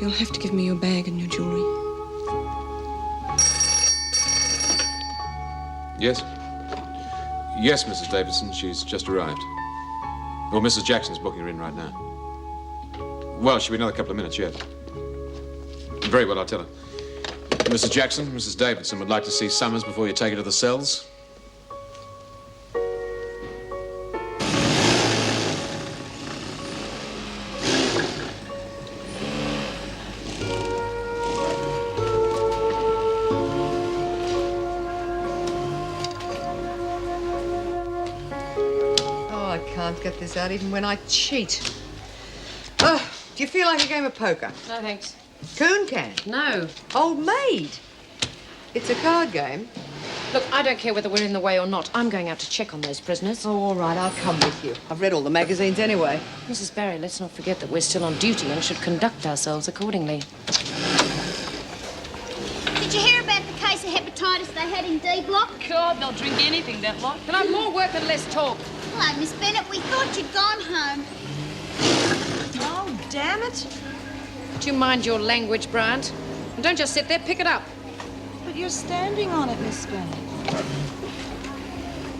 You'll have to give me your bag and your jewellery. Yes? Yes, Mrs. Davidson. She's just arrived. Well, Mrs. Jackson's booking her in right now. Well, she'll be another couple of minutes yet. Very well, I'll tell her. Mrs. Jackson, Mrs. Davidson would like to see Summers before you take her to the cells. Oh, I can't get this out even when I cheat. Oh, do you feel like a game of poker? No, thanks. Coon can? No. Old maid? It's a card game. Look, I don't care whether we're in the way or not. I'm going out to check on those prisoners. Oh, all right, I'll come with you. I've read all the magazines anyway. Mrs. Barry, let's not forget that we're still on duty and should conduct ourselves accordingly. Did you hear about the case of hepatitis they had in D Block? God, they'll drink anything, that lot. Can I have more work and less talk? Hello, Miss Bennett. We thought you'd gone home. Oh, damn it. Do you mind your language, Bryant? And don't just sit there, pick it up. But you're standing on it, Miss Bennett.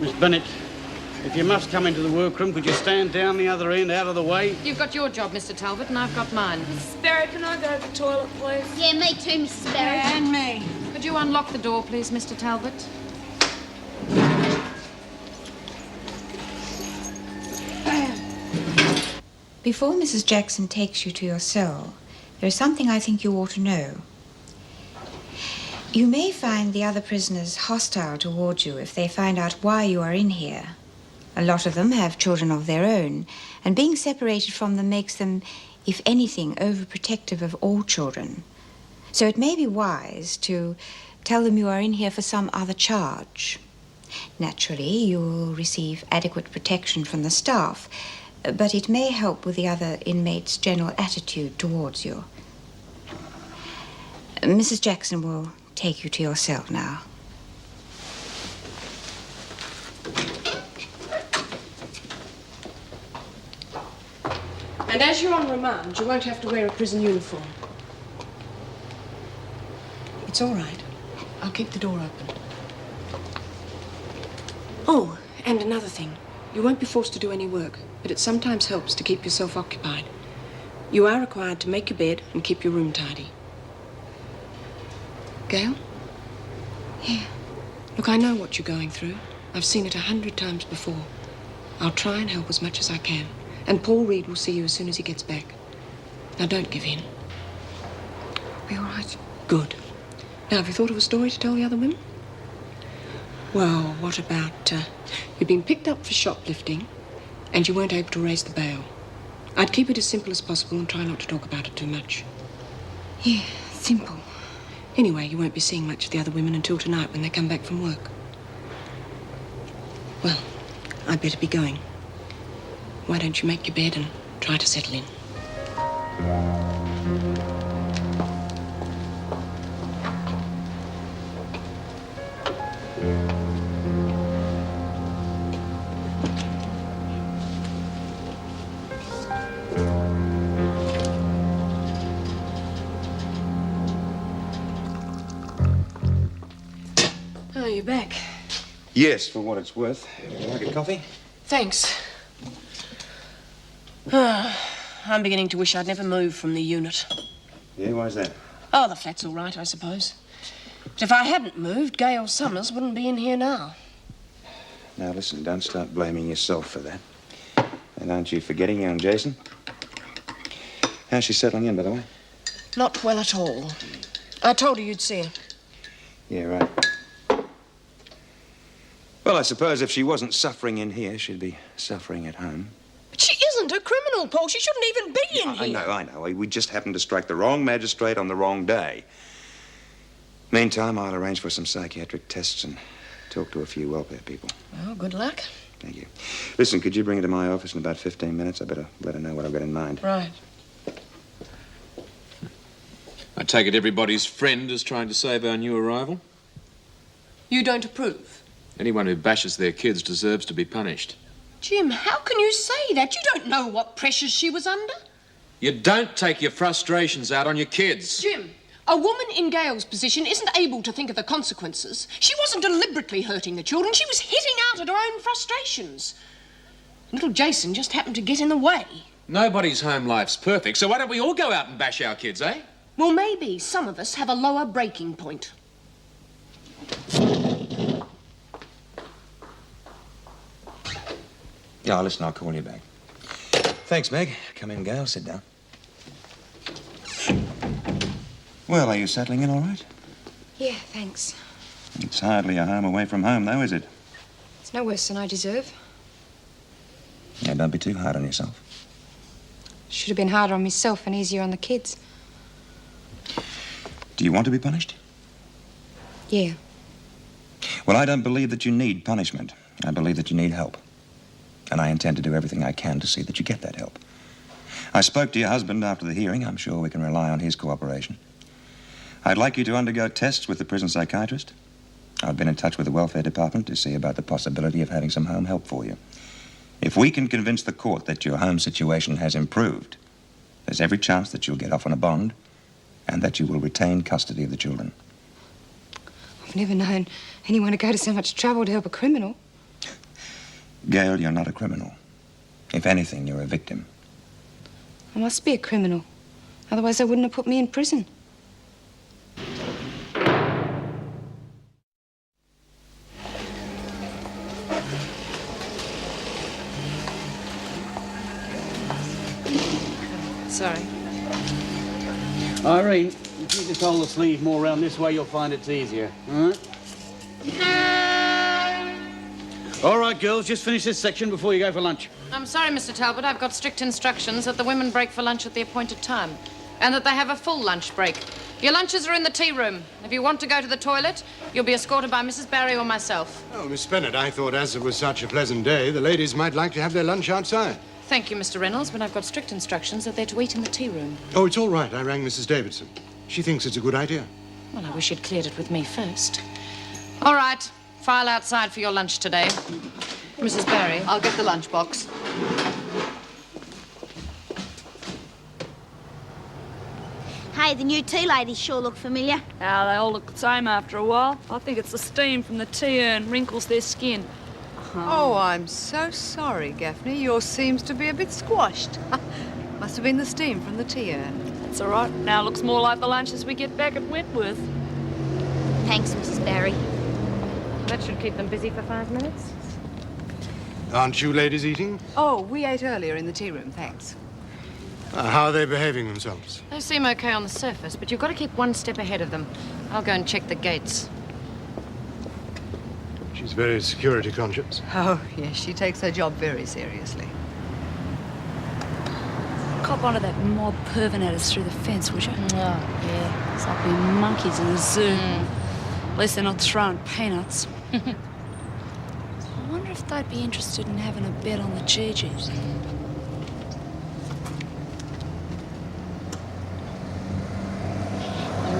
Miss Bennett, if you must come into the workroom, could you stand down the other end, out of the way? You've got your job, Mr. Talbot, and I've got mine. Mrs. Barry, can I go to the toilet, please? Yeah, me too, Mrs. Barry. And me. Could you unlock the door, please, Mr. Talbot? Before Mrs. Jackson takes you to your cell, there is something I think you ought to know. You may find the other prisoners hostile towards you if they find out why you are in here. A lot of them have children of their own, and being separated from them makes them, if anything, overprotective of all children. So it may be wise to tell them you are in here for some other charge. Naturally, you will receive adequate protection from the staff, but it may help with the other inmates' general attitude towards you. Mrs. Jackson will take you to your cell now. And as you're on remand, you won't have to wear a prison uniform. It's all right. I'll keep the door open. Oh, and another thing. You won't be forced to do any work, but it sometimes helps to keep yourself occupied. You are required to make your bed and keep your room tidy. Gail? Yeah. Look, I know what you're going through. I've seen it 100 times before. I'll try and help as much as I can. And Paul Reed will see you as soon as he gets back. Now, don't give in. Be all right. Good. Now, have you thought of a story to tell the other women? Well, what about, you've been picked up for shoplifting and you weren't able to raise the bail. I'd keep it as simple as possible and try not to talk about it too much. Yeah, simple. Anyway, you won't be seeing much of the other women until tonight when they come back from work. Well, I'd better be going. Why don't you make your bed and try to settle in? Oh, you're back. Yes, for what it's worth. Would you like a coffee? Thanks. I'm beginning to wish I'd never moved from the unit. Yeah, why's that? Oh, the flat's all right, I suppose. But if I hadn't moved, Gail Summers wouldn't be in here now. Now, listen, don't start blaming yourself for that. And aren't you forgetting young Jason? How's she settling in, by the way? Not well at all. I told her you'd see her. Yeah, right. Well, I suppose if she wasn't suffering in here, she'd be suffering at home. But she isn't a criminal, Paul. She shouldn't even be in here. I know. We just happened to strike the wrong magistrate on the wrong day. Meantime, I'll arrange for some psychiatric tests and talk to a few welfare people. Well, good luck. Thank you. Listen, could you bring her to my office in about 15 minutes? I better let her know what I've got in mind. Right. I take it everybody's friend is trying to save our new arrival? You don't approve? Anyone who bashes their kids deserves to be punished. Jim, how can you say that? You don't know what pressures she was under. You don't take your frustrations out on your kids. Jim, a woman in Gail's position isn't able to think of the consequences. She wasn't deliberately hurting the children. She was hitting out at her own frustrations. Little Jason just happened to get in the way. Nobody's home life's perfect, so why don't we all go out and bash our kids, eh? Well, maybe some of us have a lower breaking point. Yeah, listen, I'll call you back. Thanks, Meg. Come in, Gail. Sit down. Well, are you settling in all right? Yeah, thanks. It's hardly a home away from home, though, is it? It's no worse than I deserve. Yeah, don't be too hard on yourself. Should have been harder on myself and easier on the kids. Do you want to be punished? Yeah. Well, I don't believe that you need punishment. I believe that you need help. And I intend to do everything I can to see that you get that help. I spoke to your husband after the hearing. I'm sure we can rely on his cooperation. I'd like you to undergo tests with the prison psychiatrist. I've been in touch with the welfare department to see about the possibility of having some home help for you. If we can convince the court that your home situation has improved, there's every chance that you'll get off on a bond and that you will retain custody of the children. I've never known anyone to go to so much trouble to help a criminal. Gail, you're not a criminal. If anything, you're a victim. I must be a criminal. Otherwise, they wouldn't have put me in prison. Sorry. Irene, if you just hold the sleeve more round this way, you'll find it's easier. All right? All right, girls, just finish this section before you go for lunch. I'm sorry, Mr. Talbot. I've got strict instructions that the women break for lunch at the appointed time and that they have a full lunch break. Your lunches are in the tea room. If you want to go to the toilet, you'll be escorted by Mrs. Barry or myself. Oh, Miss Bennett, I thought as it was such a pleasant day, the ladies might like to have their lunch outside. Thank you, Mr. Reynolds, but I've got strict instructions that they're to eat in the tea room. Oh, it's all right. I rang Mrs. Davidson. She thinks it's a good idea. Well, I wish you'd cleared it with me first. All right. File outside for your lunch today. Mrs. Barry. I'll get the lunchbox. Hey, the new tea ladies sure look familiar. Now they all look the same after a while. I think it's the steam from the tea urn wrinkles their skin. Oh, I'm so sorry, Gaffney. Yours seems to be a bit squashed. Must have been the steam from the tea urn. That's all right. Now it looks more like the lunches we get back at Wentworth. Thanks, Mrs. Barry. That should keep them busy for 5 minutes. Aren't you ladies eating? Oh, we ate earlier in the tea room, thanks. How are they behaving themselves? They seem okay on the surface, but you've got to keep one step ahead of them. I'll go and check the gates. She's very security conscious. Oh, yes, she takes her job very seriously. Cop onto that mob perving at us through the fence, would you? Oh, yeah. It's like being monkeys in a zoo. At least they're not throwing peanuts. I wonder if they'd be interested in having a bet on the Gee-Gees.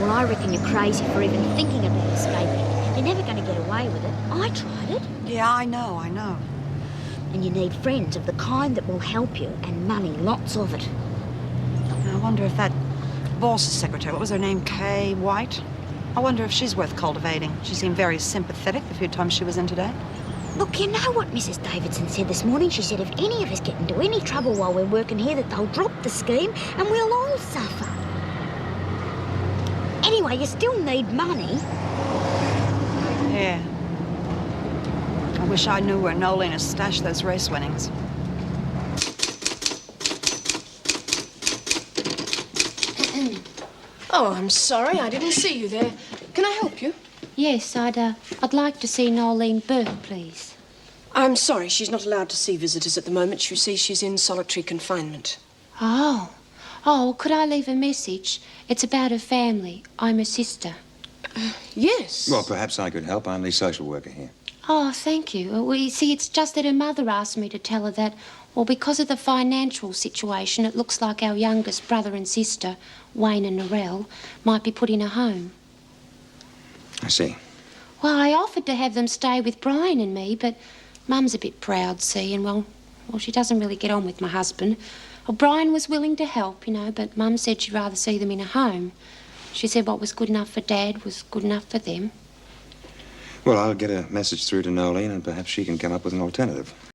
Well, I reckon you're crazy for even thinking about escaping. You're never going to get away with it. I tried it. Yeah, I know. And you need friends of the kind that will help you, and money, lots of it. I wonder if that boss's secretary, what was her name, Kay White? I wonder if she's worth cultivating. She seemed very sympathetic the few times she was in today. Look, you know what Mrs. Davidson said this morning? She said if any of us get into any trouble while we're working here, that they'll drop the scheme and we'll all suffer. Anyway, you still need money. Yeah. I wish I knew where Nolene has stashed those race winnings. Oh, I'm sorry. I didn't see you there. Can I help you? Yes, I'd like to see Nolene Burke, please. I'm sorry. She's not allowed to see visitors at the moment. You see, she's in solitary confinement. Oh, could I leave a message? It's about her family. I'm her sister. Yes. Well, perhaps I could help. I'm the social worker here. Oh, thank you. Well, you see, it's just that her mother asked me to tell her that, well, because of the financial situation, it looks like our youngest brother and sister, Wayne and Narelle, might be put in a home. I see. Well, I offered to have them stay with Brian and me, but Mum's a bit proud, see, and, well, she doesn't really get on with my husband. Well, Brian was willing to help, you know, but Mum said she'd rather see them in a home. She said what was good enough for Dad was good enough for them. Well, I'll get a message through to Nolene and perhaps she can come up with an alternative.